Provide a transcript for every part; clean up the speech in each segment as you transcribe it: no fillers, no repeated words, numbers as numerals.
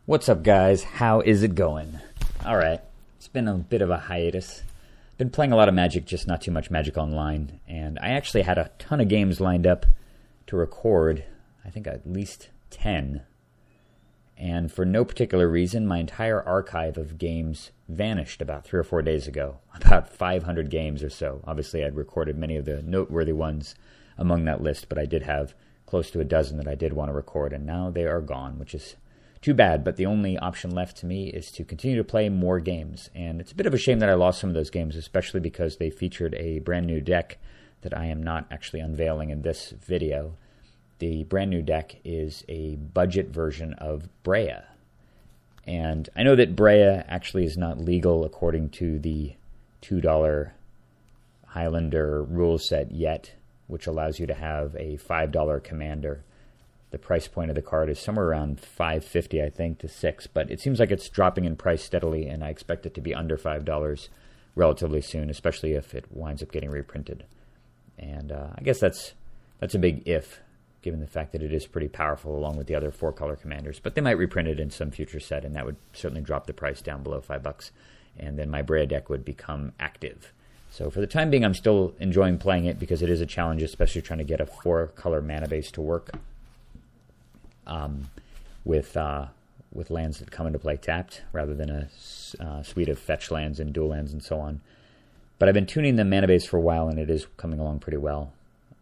What's up, guys? How is it going? Alright, it's been a bit of a hiatus. Been playing a lot of Magic, just not too much Magic Online, and I actually had a ton of games lined up to record, I think at least 10. And for no particular reason, my entire archive of games vanished about 3 or 4 days ago. About 500 games or so. Obviously, I'd recorded many of the noteworthy ones among that list, but I did have close to a dozen that I did want to record, and now they are gone, which is too bad. But the only option left to me is to continue to play more games. And it's a bit of a shame that I lost some of those games, especially because they featured a brand new deck that I am not actually unveiling in this video. The brand new deck is a budget version of Brea. And I know that Brea actually is not legal according to the $2 Highlander rule set yet, which allows you to have a $5 commander. The price point of the card is somewhere around $5.50, I think, to $6, but it seems like it's dropping in price steadily, and I expect it to be under $5 relatively soon, especially if it winds up getting reprinted. And I guess that's a big if, given the fact that it is pretty powerful along with the other 4-color commanders. But they might reprint it in some future set, and that would certainly drop the price down below $5, and then my Brea deck would become active. So for the time being, I'm still enjoying playing it because it is a challenge, especially trying to get a 4-color mana base to work with lands that come into play tapped, rather than a suite of fetch lands and dual lands and so on. But I've been tuning the mana base for a while, and it is coming along pretty well.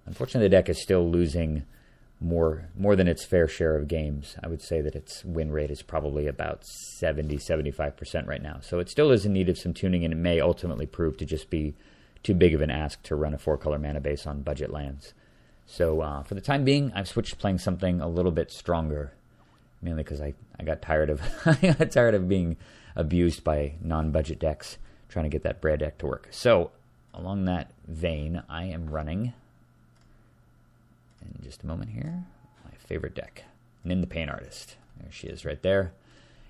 Unfortunately, the deck is still losing more than its fair share of games. I would say that its win rate is probably about 70-75% right now. So it still is in need of some tuning, and it may ultimately prove to just be too big of an ask to run a 4-color mana base on budget lands. So for the time being, I've switched to playing something a little bit stronger, mainly because I got tired of being abused by non-budget decks trying to get that Brea deck to work. So along that vein, I am running, in just a moment here, my favorite deck, Nin the Pain Artist. There she is right there.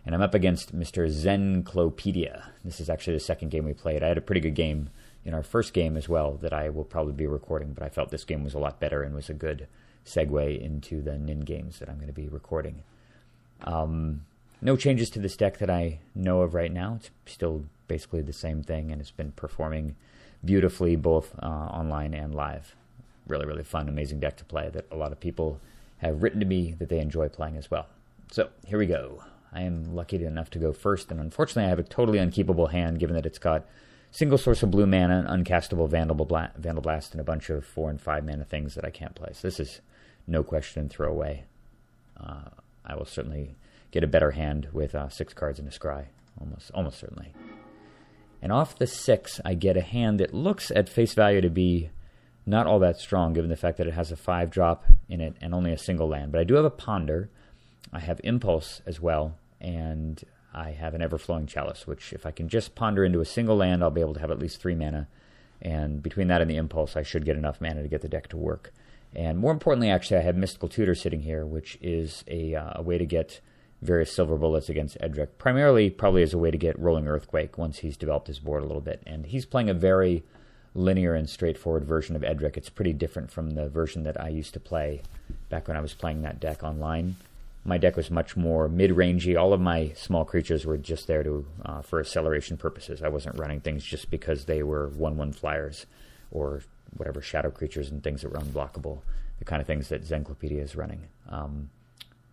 And I'm up against Mr. Zenclopedia. This is actually the second game we played. I had a pretty good game in our first game as well that I will probably be recording, but I felt this game was a lot better and was a good segue into the Nin games that I'm going to be recording. No changes to this deck that I know of right now. It's still basically the same thing, and it's been performing beautifully both online and live. Really, really fun, amazing deck to play that a lot of people have written to me that they enjoy playing as well. So here we go. I am lucky enough to go first, and unfortunately I have a totally unkeepable hand, given that it's got single source of blue mana, an uncastable Vandal Blast, and a bunch of 4 and 5 mana things that I can't play. So this is no question throwaway. I will certainly get a better hand with 6 cards in a scry, almost certainly. And off the 6, I get a hand that looks at face value to be not all that strong, given the fact that it has a 5-drop in it and only a single land. But I do have a Ponder. I have Impulse as well, and I have an Everflowing Chalice, which if I can just ponder into a single land, I'll be able to have at least 3 mana. And between that and the Impulse, I should get enough mana to get the deck to work. And more importantly, actually, I have Mystical Tutor sitting here, which is a way to get various silver bullets against Edric. Primarily, probably as a way to get Rolling Earthquake once he's developed his board a little bit. And he's playing a very linear and straightforward version of Edric. It's pretty different from the version that I used to play back when I was playing that deck online. My deck was much more mid-rangey. All of my small creatures were just there to for acceleration purposes. I wasn't running things just because they were 1/1 flyers or whatever shadow creatures and things that were unblockable, the kind of things that Zenclopedia is running.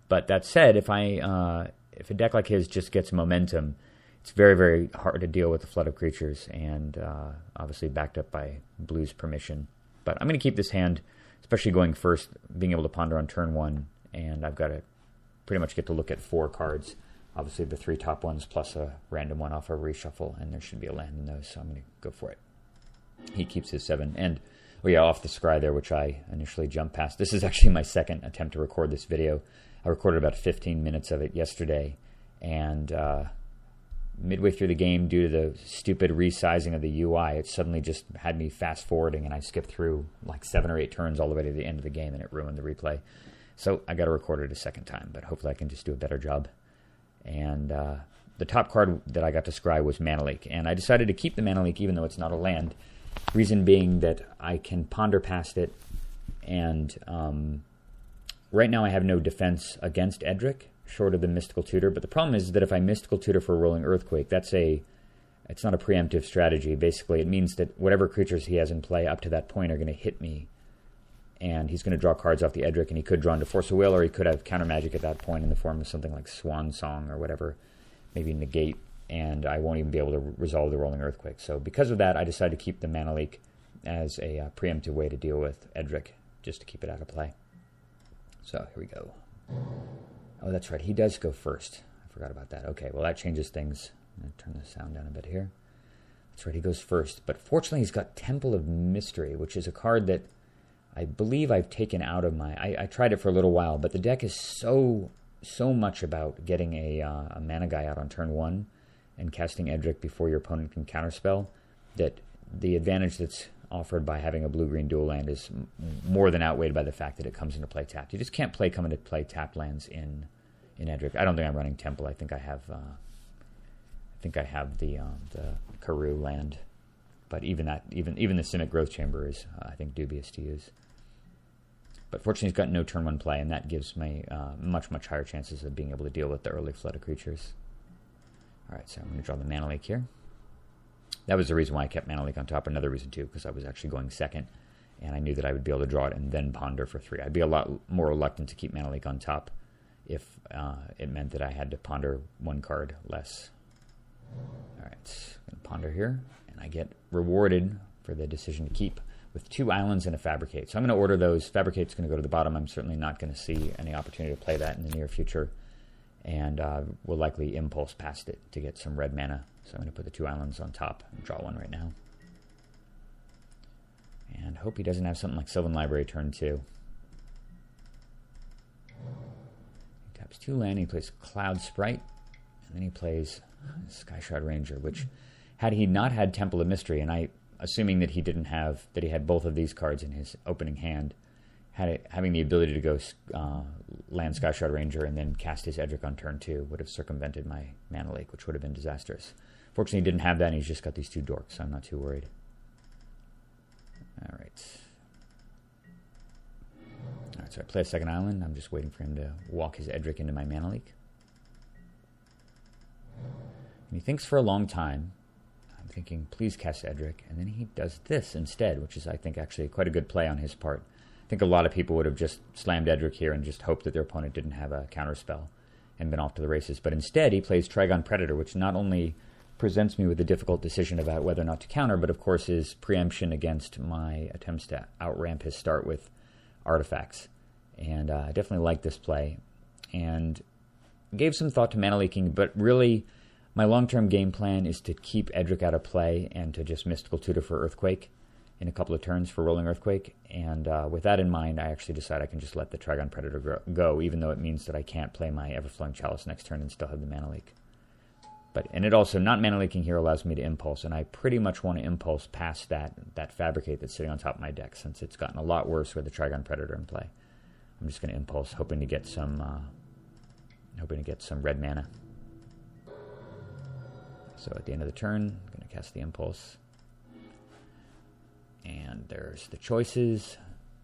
But that said, if a deck like his just gets momentum, it's very, very hard to deal with the flood of creatures, and obviously backed up by Blue's permission. But I'm going to keep this hand, especially going first, being able to ponder on turn 1, and I've got to pretty much get to look at 4 cards. Obviously the 3 top ones plus a random one off a reshuffle, and there should be a land in those, so I'm going to go for it. He keeps his 7, and off the scry there, which I initially jumped past. This is actually my second attempt to record this video. I recorded about 15 minutes of it yesterday, and midway through the game, due to the stupid resizing of the UI, it suddenly just had me fast forwarding, and I skipped through like 7 or 8 turns all the way to the end of the game, and it ruined the replay. So I got to record it a second time, but hopefully I can just do a better job. And the top card that I got to scry was Mana Leak, and I decided to keep the Mana Leak even though it's not a land. Reason being that I can ponder past it, and right now I have no defense against Edric, short of the Mystical Tutor. But the problem is that if I Mystical Tutor for Rolling Earthquake, it's not a preemptive strategy. Basically, it means that whatever creatures he has in play up to that point are going to hit me. And he's going to draw cards off the Edric, and he could draw into Force of Will, or he could have counter magic at that point in the form of something like Swan Song or whatever, maybe Negate, and I won't even be able to resolve the Rolling Earthquake. So because of that, I decided to keep the Mana Leak as a preemptive way to deal with Edric, just to keep it out of play. So here we go. Oh, that's right. He does go first. I forgot about that. Okay, well, that changes things. I'm going to turn the sound down a bit here. That's right. He goes first. But fortunately, he's got Temple of Mystery, which is a card that I believe I've taken out of my... I tried it for a little while, but the deck is so much about getting a mana guy out on turn 1 and casting Edric before your opponent can counterspell, that the advantage that's offered by having a blue-green dual land is more than outweighed by the fact that it comes into play tapped. You just can't come into play tapped lands in Edric. I don't think I'm running Temple. I think I have the Karoo land, but even the Simic Growth Chamber is I think dubious to use. But fortunately, he's got no turn 1 play, and that gives me much higher chances of being able to deal with the early flood of creatures. All right, so I'm going to draw the Mana Leak here. That was the reason why I kept Mana Leak on top. Another reason, too, because I was actually going second, and I knew that I would be able to draw it and then ponder for 3. I'd be a lot more reluctant to keep Mana Leak on top if it meant that I had to ponder 1 card less. All right, I'm going to ponder here, and I get rewarded for the decision to keep with 2 islands and a Fabricate. So I'm going to order those. Fabricate's going to go to the bottom. I'm certainly not going to see any opportunity to play that in the near future, and will likely impulse past it to get some red mana. So I'm going to put the 2 islands on top and draw 1 right now. And hope he doesn't have something like Sylvan Library turn 2. He taps 2 land, he plays Cloud Sprite, and then he plays Skyshroud Ranger, which, had he not had Temple of Mystery, and assuming that he had both of these cards in his opening hand, having the ability to go land Skyshroud Ranger and then cast his Edric on turn 2 would have circumvented my Mana Leak, which would have been disastrous. Fortunately, he didn't have that, and he's just got these 2 dorks, so I'm not too worried. All right, so I play a second island. I'm just waiting for him to walk his Edric into my Mana Leak. And he thinks for a long time. I'm thinking, please cast Edric, and then he does this instead, which is, I think, actually quite a good play on his part. I think a lot of people would have just slammed Edric here and just hoped that their opponent didn't have a counterspell and been off to the races. But instead, he plays Trigon Predator, which not only presents me with a difficult decision about whether or not to counter, but of course is preemption against my attempts to outramp his start with artifacts. And I definitely like this play, and gave some thought to Mana Leaking, but really my long-term game plan is to keep Edric out of play and to just Mystical Tutor for Earthquake in a couple of turns for Rolling Earthquake. And with that in mind, I actually decide I can just let the Trigon Predator go, even though it means that I can't play my Everflowing Chalice next turn and still have the Mana Leak. And it also, not Mana Leaking here allows me to Impulse, and I pretty much want to Impulse past that Fabricate that's sitting on top of my deck, since it's gotten a lot worse with the Trigon Predator in play. I'm just going to Impulse, hoping to get some red mana. So at the end of the turn, I'm going to cast the Impulse. And there's the choices.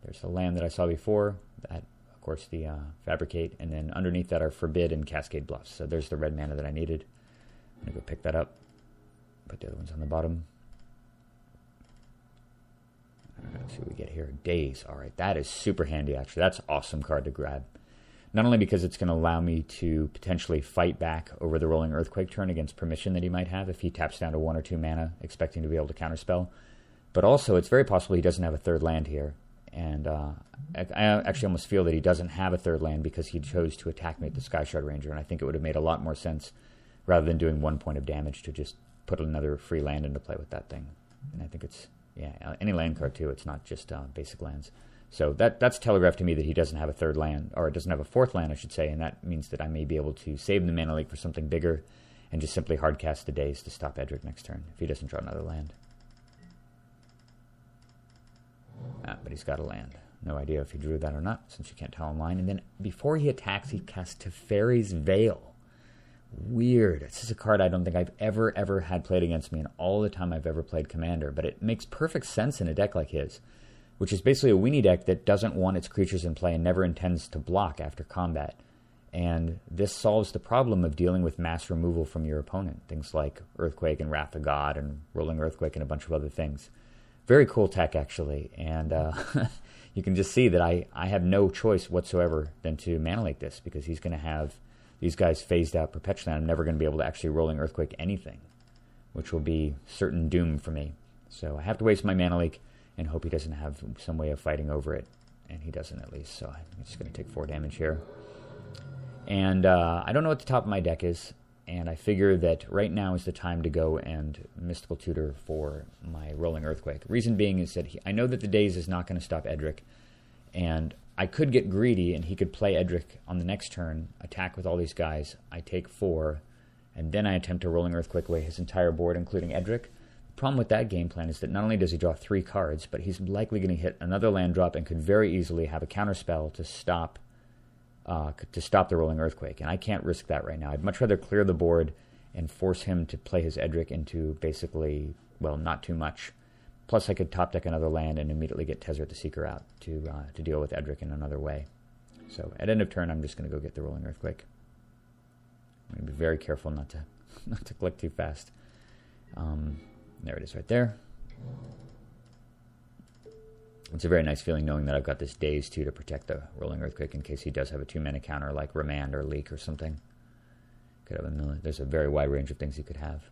There's the land that I saw before. That, of course, the Fabricate. And then underneath that are Forbid and Cascade Bluffs. So there's the red mana that I needed. I'm going to go pick that up. Put the other ones on the bottom. Let's see what we get here. Daze. All right, that is super handy, actually. That's an awesome card to grab. Not only because it's going to allow me to potentially fight back over the Rolling Earthquake turn against permission that he might have if he taps down to 1 or 2 mana, expecting to be able to counterspell, but also it's very possible he doesn't have a third land here. And I actually almost feel that he doesn't have a third land because he chose to attack me with the Skyshroud Ranger, and I think it would have made a lot more sense, rather than doing 1 point of damage, to just put another free land into play with that thing. And I think it's, any land card too, it's not just basic lands. So that's telegraphed to me that he doesn't have a third land, or doesn't have a fourth land, I should say, and that means that I may be able to save the Mana Leak for something bigger and just simply hardcast the Daze to stop Edric next turn if he doesn't draw another land. But he's got a land. No idea if he drew that or not, since you can't tell online. And then before he attacks, he casts Teferi's Veil. Weird. This is a card I don't think I've ever had played against me in all the time I've ever played Commander, but it makes perfect sense in a deck like his, which is basically a weenie deck that doesn't want its creatures in play and never intends to block after combat. And this solves the problem of dealing with mass removal from your opponent. Things like Earthquake and Wrath of God and Rolling Earthquake and a bunch of other things. Very cool tech, actually. And you can just see that I have no choice whatsoever than to Mana Lake this, because he's going to have these guys phased out perpetually. I'm never going to be able to actually Rolling Earthquake anything, which will be certain doom for me. So I have to waste my Mana Lake and hope he doesn't have some way of fighting over it. And he doesn't, at least. So I'm just going to take 4 damage here. And I don't know what the top of my deck is, and I figure that right now is the time to go and Mystical Tutor for my Rolling Earthquake. Reason being is that I know that the Daze is not going to stop Edric, and I could get greedy and he could play Edric on the next turn, attack with all these guys, I take 4, and then I attempt to Rolling Earthquake away his entire board, including Edric. The problem with that game plan is that not only does he draw 3 cards, but he's likely going to hit another land drop and could very easily have a counterspell to stop the Rolling Earthquake, and I can't risk that right now. I'd much rather clear the board and force him to play his Edric into basically, well, not too much. Plus, I could top deck another land and immediately get Tezzeret the Seeker out to deal with Edric in another way. So at end of turn, I'm just going to go get the Rolling Earthquake. I'm going to be very careful not to click too fast. There it is right there. It's a very nice feeling knowing that I've got this Daze too to protect the Rolling Earthquake in case he does have a 2-mana counter like Remand or Leak or something. Could have there's a very wide range of things he could have.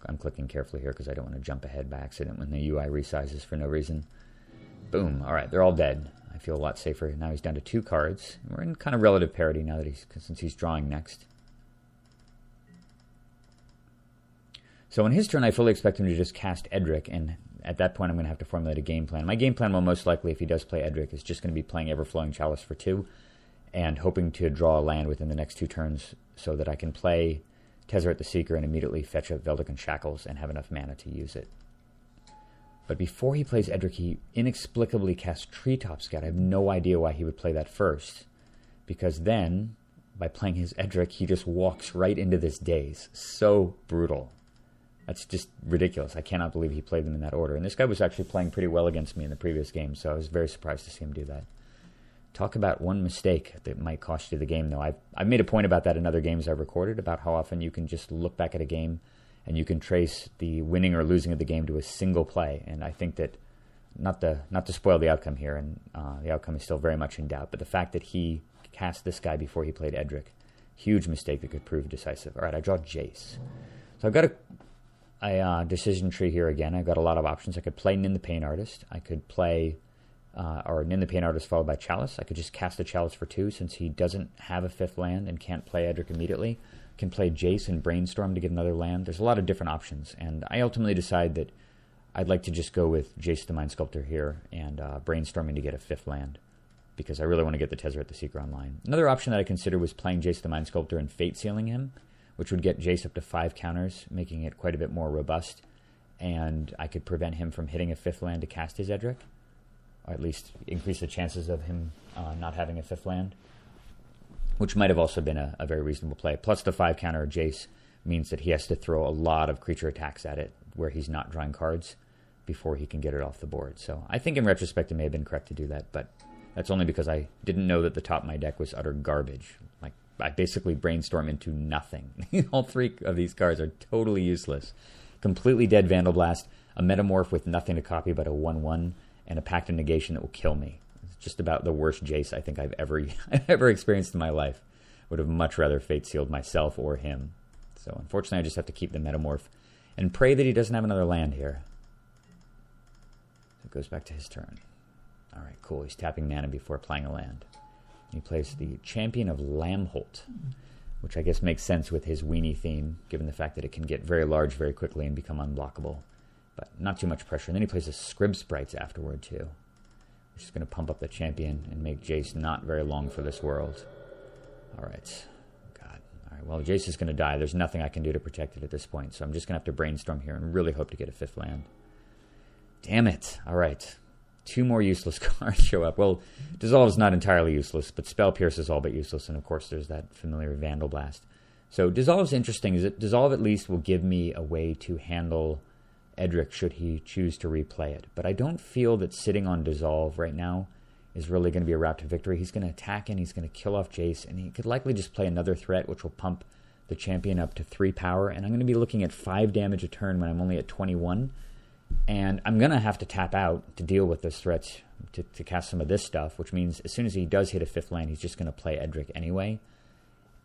I'm clicking carefully here because I don't want to jump ahead by accident when the UI resizes for no reason. Boom. All right, they're all dead. I feel a lot safer. Now he's down to 2 cards. We're in kind of relative parity now that since he's drawing next. So on his turn, I fully expect him to just cast Edric, and at that point, I'm going to have to formulate a game plan. My game plan will most likely, if he does play Edric, is just going to be playing Everflowing Chalice for 2 and hoping to draw a land within the next 2 turns so that I can play Tezzeret the Seeker and immediately fetch up Veldikon Shackles and have enough mana to use it. But before he plays Edric, he inexplicably casts Treetop Scout. I have no idea why he would play that first, because then, by playing his Edric, he just walks right into this Daze. So brutal. That's just ridiculous. I cannot believe he played them in that order. And this guy was actually playing pretty well against me in the previous game, so I was very surprised to see him do that. Talk about one mistake that might cost you the game, though. I've made a point about that in other games I've recorded, about how often you can just look back at a game and you can trace the winning or losing of the game to a single play. And I think that, not to spoil the outcome here, and the outcome is still very much in doubt, but the fact that he cast this guy before he played Edric, huge mistake that could prove decisive. All right, I draw Jace. So I've got a decision tree here again. I've got a lot of options. I could play Nin the Pain Artist. I could play or Nin the Pain Artist followed by Chalice. I could just cast a Chalice for 2 since he doesn't have a 5th land and can't play Edric immediately. Can play Jace and Brainstorm to get another land. There's a lot of different options, and I ultimately decide that I'd like to just go with Jace the Mind Sculptor here and Brainstorming to get a 5th land, because I really want to get the Tezzeret the Seeker online. Another option that I considered was playing Jace the Mind Sculptor and Fate Sealing him, which would get Jace up to 5 counters, making it quite a bit more robust, and I could prevent him from hitting a 5th land to cast his Edric, or at least increase the chances of him not having a 5th land, which might have also been a very reasonable play. Plus the 5 counter Jace means that he has to throw a lot of creature attacks at it where he's not drawing cards before he can get it off the board. So I think in retrospect it may have been correct to do that, but that's only because I didn't know that the top of my deck was utter garbage. Like, I basically Brainstorm into nothing. All 3 of these cards are totally useless. Completely dead Vandal Blast, a Metamorph with nothing to copy but a 1/1, and a Pact of Negation that will kill me. It's just about the worst Jace I think I've ever experienced in my life. Would have much rather Fate Sealed myself or him. So unfortunately I just have to keep the Metamorph and pray that he doesn't have another land here. So it goes back to his turn. All right, cool. He's tapping mana before playing a land. He plays the Champion of Lamholt, which I guess makes sense with his weenie theme, given the fact that it can get very large very quickly and become unblockable. But not too much pressure. And then he plays the Scrib Sprites afterward, too. Which is going to pump up the Champion and make Jace not very long for this world. All right. God. All right, well, Jace is going to die. There's nothing I can do to protect it at this point, so I'm just going to have to Brainstorm here and really hope to get a 5th land. Damn it. All right. 2 more useless cards show up. Well, Dissolve is not entirely useless, but Spell Pierce is all but useless, and of course there's that familiar Vandal Blast. So Dissolve is interesting. Is that Dissolve at least will give me a way to handle Edric should he choose to replay it. But I don't feel that sitting on Dissolve right now is really going to be a route to victory. He's going to attack and he's going to kill off Jace, and he could likely just play another threat, which will pump the champion up to 3 power, and I'm going to be looking at 5 damage a turn when I'm only at 21, and I'm going to have to tap out to deal with those threats to cast some of this stuff, which means as soon as he does hit a 5th land, he's just going to play Edric anyway,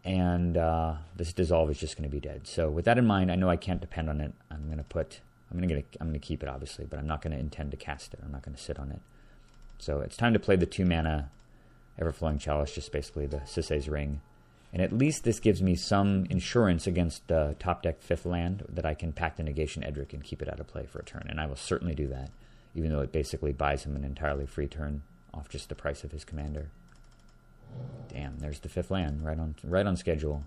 and this Dissolve is just going to be dead. So with that in mind, I know I can't depend on it. I'm going to keep it, obviously, but I'm not going to intend to cast it. I'm not going to sit on it. So it's time to play the 2-mana Everflowing Chalice, just basically the Sisay's Ring. And at least this gives me some insurance against the top deck 5th land that I can pack the Negation Edric and keep it out of play for a turn. And I will certainly do that, even though it basically buys him an entirely free turn off just the price of his commander. Damn, there's the 5th land, right on schedule.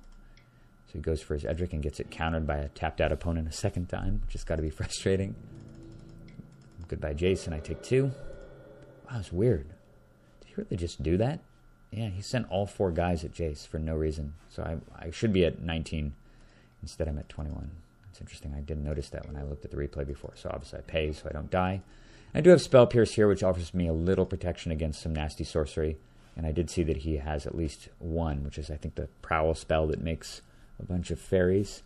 So he goes for his Edric and gets it countered by a tapped out opponent a second time, which has got to be frustrating. Goodbye, Jace, I take 2. Wow, that's weird. Did he really just do that? Yeah, he sent all 4 guys at Jace for no reason. So I should be at 19. Instead, I'm at 21. That's interesting. I didn't notice that when I looked at the replay before. So obviously I pay so I don't die. I do have Spell Pierce here, which offers me a little protection against some nasty sorcery. And I did see that he has at least 1, which is, I think, the Prowl spell that makes a bunch of fairies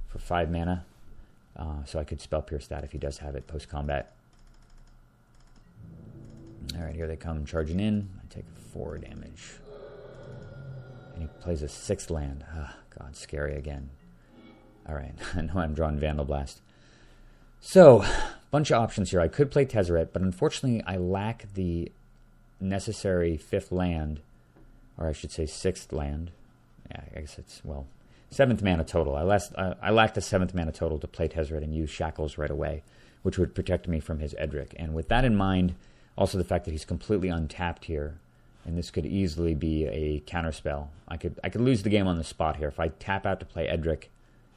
for 5 mana. So I could Spell Pierce that if he does have it post-combat. Alright, here they come charging in. I take 4 damage. And he plays a 6th land. Ah, God, scary again. Alright, I know I'm drawing Vandal Blast. So, bunch of options here. I could play Tezzeret, but unfortunately I lack the necessary 5th land, or I should say 6th land. Yeah, I guess it's, well, 7th mana total. I lack the 7th mana total to play Tezzeret and use Shackles right away, which would protect me from his Edric. And with that in mind, also the fact that he's completely untapped here, and this could easily be a counterspell. I could lose the game on the spot here. If I tap out to play Edric,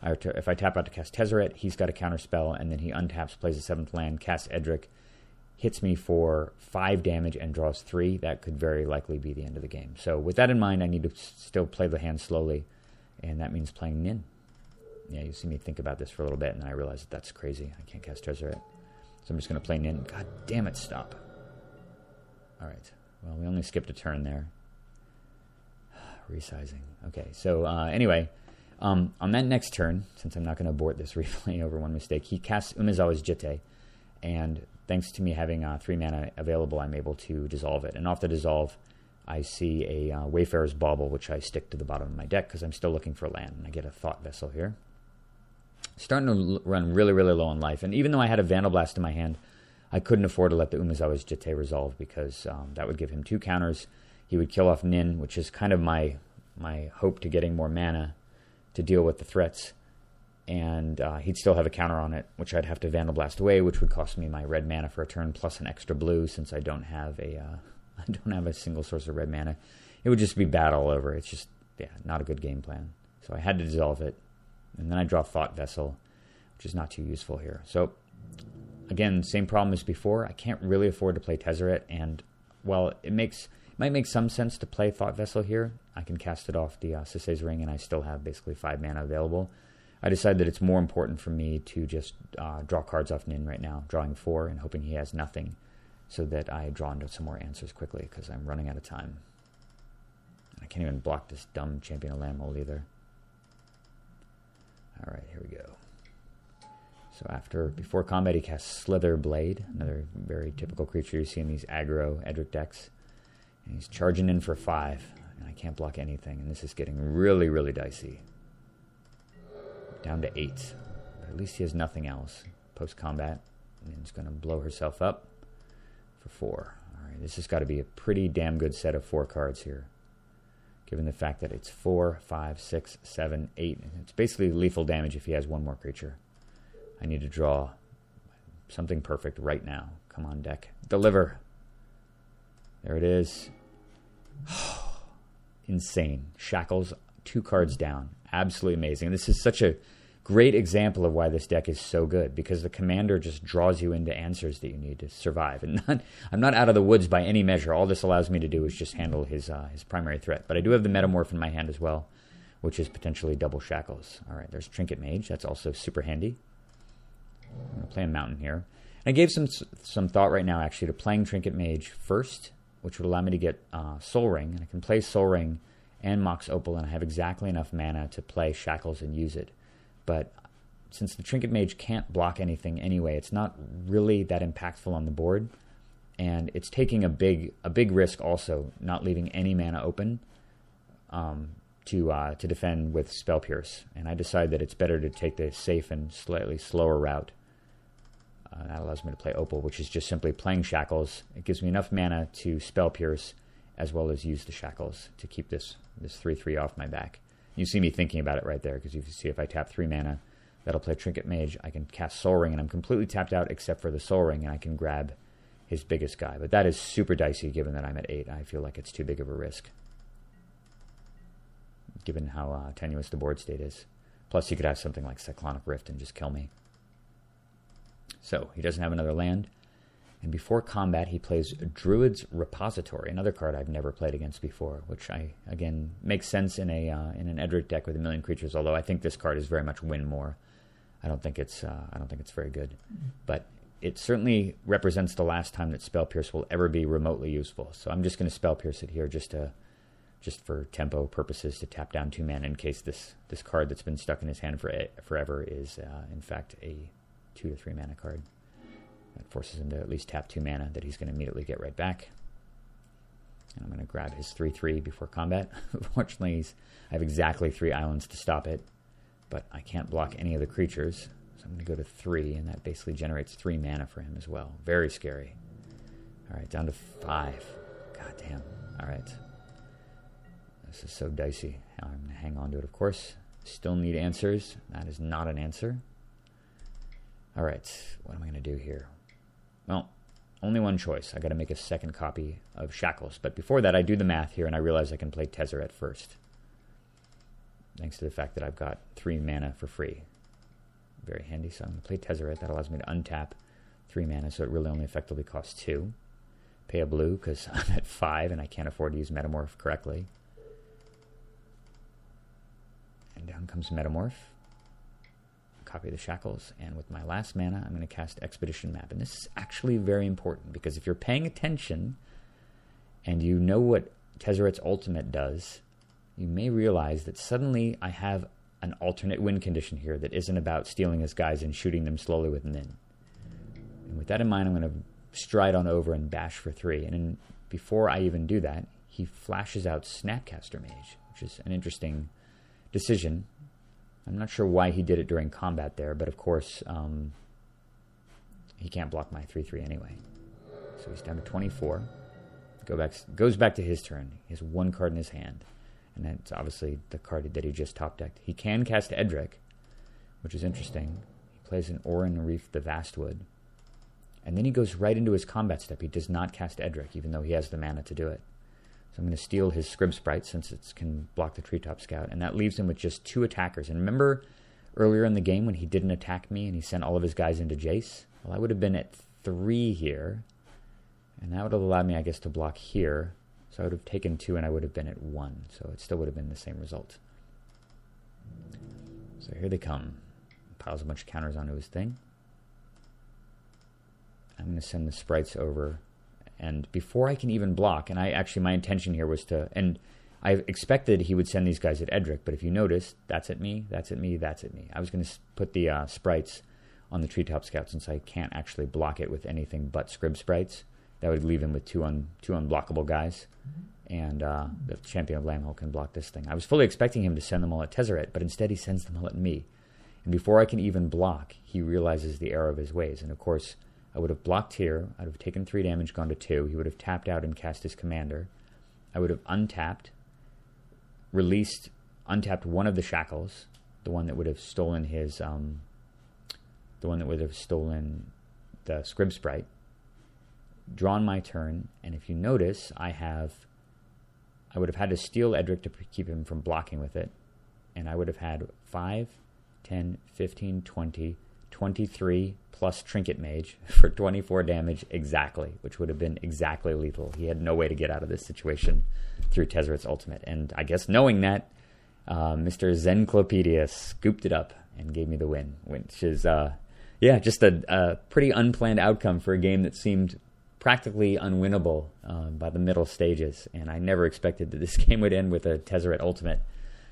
or if I tap out to cast Tezzeret, he's got a counterspell, and then he untaps, plays a 7th land, casts Edric, hits me for 5 damage and draws 3. That could very likely be the end of the game. So with that in mind, I need to still play the hand slowly, and that means playing Nin. Yeah, you see me think about this for a little bit, and then I realize that that's crazy. I can't cast Tezzeret. So I'm just going to play Nin. God damn it, stop. All right. Well, we only skipped a turn there. Resizing. Okay, so anyway, on that next turn, since I'm not going to abort this replay over one mistake, he casts Umezawa's Jitte, and thanks to me having 3 mana available, I'm able to dissolve it. And off the dissolve, I see a Wayfarer's Bauble, which I stick to the bottom of my deck because I'm still looking for land. And I get a Thought Vessel here. Starting to run really, really low on life. And even though I had a Vandal Blast in my hand, I couldn't afford to let the Umezawa's Jitte resolve because that would give him 2 counters. He would kill off Nin, which is kind of my hope to getting more mana to deal with the threats. And he'd still have a counter on it, which I'd have to Vandal Blast away, which would cost me my red mana for a turn plus an extra blue, since I don't have a single source of red mana. It would just be bad all over. It's just, yeah, not a good game plan. So I had to dissolve it, and then I draw Thought Vessel, which is not too useful here. So again, same problem as before. I can't really afford to play Tezzeret, and while it might make some sense to play Thought Vessel here, I can cast it off the Sisay's Ring, and I still have basically 5 mana available. I decided that it's more important for me to just draw cards off Nin right now, drawing 4 and hoping he has nothing, so that I draw into some more answers quickly, because I'm running out of time. I can't even block this dumb Champion of Landmold either. Alright, here we go. So before combat, he casts Slither Blade, another very typical creature you see in these aggro Edric decks. And he's charging in for 5, and I can't block anything, and this is getting really, really dicey. Down to 8. But at least he has nothing else post-combat. And he's going to blow herself up for 4. Alright, this has got to be a pretty damn good set of 4 cards here, given the fact that it's 4, 5, 6, 7, 8. And it's basically lethal damage if he has 1 more creature. I need to draw something perfect right now. Come on, deck. Deliver. There it is. Insane. Shackles, 2 cards down. Absolutely amazing. This is such a great example of why this deck is so good, because the commander just draws you into answers that you need to survive. And I'm not out of the woods by any measure. All this allows me to do is just handle his primary threat. But I do have the Metamorph in my hand as well, which is potentially double Shackles. All right, there's Trinket Mage. That's also super handy. I'm going to play a Mountain here. And I gave some thought right now, actually, to playing Trinket Mage first which would allow me to get Soul Ring, and I can play Soul Ring and Mox Opal, and I have exactly enough mana to play Shackles and use it. But since the Trinket Mage can't block anything anyway, it's not really that impactful on the board, and it's taking a big risk also, not leaving any mana open to defend with Spell Pierce. And I decided that it's better to take the safe and slightly slower route. That allows me to play Opal, which is just simply playing Shackles. It gives me enough mana to Spell Pierce, as well as use the Shackles to keep this 3/3 off my back. You see me thinking about it right there, because you can see if I tap 3 mana, that'll play Trinket Mage. I can cast Soul Ring, and I'm completely tapped out except for the Soul Ring, and I can grab his biggest guy. But that is super dicey, given that I'm at 8. I feel like it's too big of a risk, given how tenuous the board state is. Plus, he could have something like Cyclonic Rift and just kill me. So, he doesn't have another land. And before combat, he plays Druid's Repository, another card I've never played against before, which again makes sense in an Edric deck with a million creatures. Although I think this card is very much win more. I don't think it's very good, but it certainly represents the last time that Spell Pierce will ever be remotely useful. So I'm just going to Spell Pierce it here, just for tempo purposes, to tap down 2 mana in case this card that's been stuck in his hand forever is in fact a 2 to 3 mana card. That forces him to at least tap 2 mana that he's going to immediately get right back. And I'm going to grab his 3/3 before combat. Fortunately, I have exactly 3 islands to stop it, but I can't block any of the creatures. So I'm going to go to 3, and that basically generates 3 mana for him as well. Very scary. All right, down to 5. God damn. All right. This is so dicey. I'm going to hang on to it, of course. Still need answers. That is not an answer. All right, what am I going to do here? Well, only one choice. I got to make a second copy of Shackles. But before that, I do the math here, and I realize I can play Tezzeret first, thanks to the fact that I've got 3 mana for free. Very handy. So I'm going to play Tezzeret. That allows me to untap 3 mana, so it really only effectively costs 2. Pay a blue, because I'm at 5, and I can't afford to use Metamorph correctly. And down comes Metamorph. Copy the Shackles, and with my last mana, I'm going to cast Expedition Map. And this is actually very important, because if you're paying attention and you know what Tezzeret's ultimate does, you may realize that suddenly I have an alternate win condition here that isn't about stealing his guys and shooting them slowly with Nin. And with that in mind, I'm going to stride on over and bash for 3. And before I even do that, he flashes out Snapcaster Mage, which is an interesting decision. I'm not sure why he did it during combat there, but of course, he can't block my 3/3 anyway. So he's down to 24. Goes back to his turn. He has 1 card in his hand, and that's obviously the card that he just top decked. He can cast Edric, which is interesting. He plays an Orin Reef the Vastwood, and then he goes right into his combat step. He does not cast Edric, even though he has the mana to do it. So I'm going to steal his Scrib Sprite, since it can block the Treetop Scout, and that leaves him with just 2 attackers. And remember earlier in the game when he didn't attack me and he sent all of his guys into Jace? Well, I would have been at 3 here, and that would have allowed me, I guess, to block here. So I would have taken 2, and I would have been at 1. So it still would have been the same result. So here they come. Piles a bunch of counters onto his thing. I'm going to send the sprites over. And before I can even block, and my intention here was to, and I expected he would send these guys at Edric, but if you notice, that's at me, that's at me, that's at me. I was going to put the sprites on the Treetop Scout, since I can't actually block it with anything but Scrib Sprites. That would leave him with two unblockable guys, and the Champion of Lamhole can block this thing. I was fully expecting him to send them all at Tezzeret, but instead he sends them all at me. And before I can even block, he realizes the error of his ways, and of course, I would have blocked here. I would have taken 3 damage, gone to 2. He would have tapped out and cast his commander. I would have untapped, untapped one of the Shackles, the one that would have stolen his, the Scrib Sprite, drawn my turn, and if you notice, I would have had to steal Edric to keep him from blocking with it, and I would have had 5, 10, 15, 20, 23 plus Trinket Mage for 24 damage exactly, which would have been exactly lethal. He had no way to get out of this situation through Tezzeret's ultimate. And I guess knowing that, Mr. Zenclopedia scooped it up and gave me the win, which is, just a pretty unplanned outcome for a game that seemed practically unwinnable by the middle stages, and I never expected that this game would end with a Tezzeret Ultimate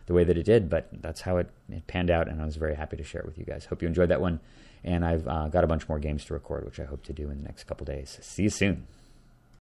the way that it did, but that's how it panned out, and I was very happy to share it with you guys. Hope you enjoyed that one, and I've got a bunch more games to record, which I hope to do in the next couple days. See you soon.